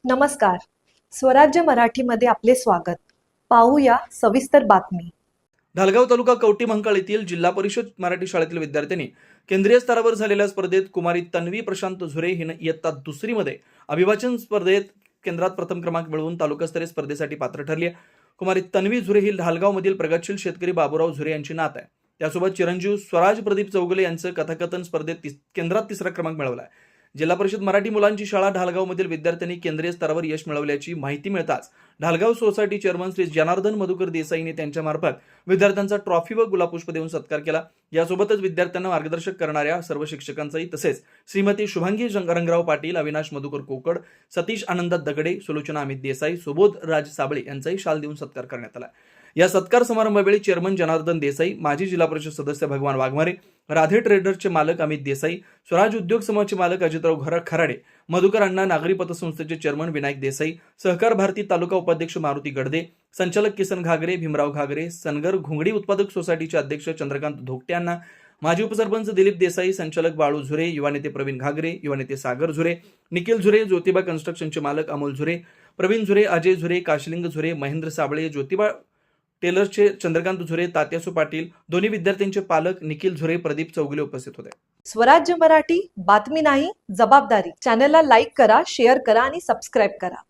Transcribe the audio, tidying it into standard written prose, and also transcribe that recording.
नमस्कार. स्वराज्य मराठीमध्ये आपले स्वागत. पाहूया सविस्तर बातमी. ढालगाव तालुका कवठीमंकाळ येथील जिल्हा परिषद मराठी शाळेतील विद्यार्थ्यांनी केंद्रीय स्तरावर झालेल्या स्पर्धेत कुमारी तन्वी प्रशांत झुरे हिने इयत्ता दुसरीमध्ये अभिवाचन स्पर्धेत केंद्रात प्रथम क्रमांक मिळवून तालुकास्तरीय स्पर्धेसाठी पात्र ठरली आहे. कुमारी तन्वी झुरे ही ढालगावमधील प्रगतशील शेतकरी बाबूराव झुरे यांची नात आहे. त्यासोबत चिरंजीव स्वराज प्रदीप चौगुले यांचं कथाकथन स्पर्धेत केंद्रात तिसरा क्रमांक मिळवला आहे. जिल्हा परिषद मराठी मुलांची शाळा ढालगावमधील विद्यार्थ्यांनी केंद्रीय स्तरावर यश मिळवल्याची माहिती मिळताच ढालगाव सोसायटी चेअरमन श्री जनार्दन मधुकर देसाईंनी त्यांच्या मार्फत विद्यार्थ्यांचा ट्रॉफी व गुलाबपुष्प देऊन सत्कार केला. यासोबतच विद्यार्थ्यांना मार्गदर्शक करणाऱ्या सर्व शिक्षकांचाही तसेच श्रीमती शुभांगी रंगराव पाटील, अविनाश मधुकर कोकड, सतीश आनंद दगडे, सुलोचना अमित देसाई, सुबोध राज साबळे यांचाही शाल देऊन सत्कार करण्यात आला. या सत्कार समारंभावेळी चेअरमन जनार्दन देसाई, माजी जिल्हा परिषद सदस्य भगवान वाघमारे, राधे ट्रेडर्सचे मालक अमित देसाई, स्वराज उद्योग समूहाचे मालक अजितराव खराडे, मधुकर अण्णा नागरी पतसंस्थेचे चेअरमन विनायक देसाई, सहकार भारती तालुका उपाध्यक्ष मारुती गडदे, संचालक किसन घागरे, भीमराव घागरे, सनगर घोंगडी उत्पादक सोसायटीचे अध्यक्ष चंद्रकांत धोकटे यांना, माजी उपसरपंच दिलीप देसाई, संचालक बाळू झुरे, युवा नेते प्रवीण घागरे, युवा नेते सागर झुरे, निखिल झुरे, ज्योतिबा कन्स्ट्रक्शनचे मालक अमोल झुरे, प्रवीण झुरे, अजय झुरे, काशलिंग झुरे, महेंद्र साबळे, ज्योतिबा टेलर्सचे चंद्रकांत झुरे, तात्यासू पाटील, दोन्ही विद्यार्थ्यांचे पालक निखिल झुरे, प्रदीप चौगुले उपस्थित होते. स्वराज्य मराठी बातमी नाही जबाबदारी. चॅनलला लाईक करा, शेअर करा आणि सबस्क्राईब करा.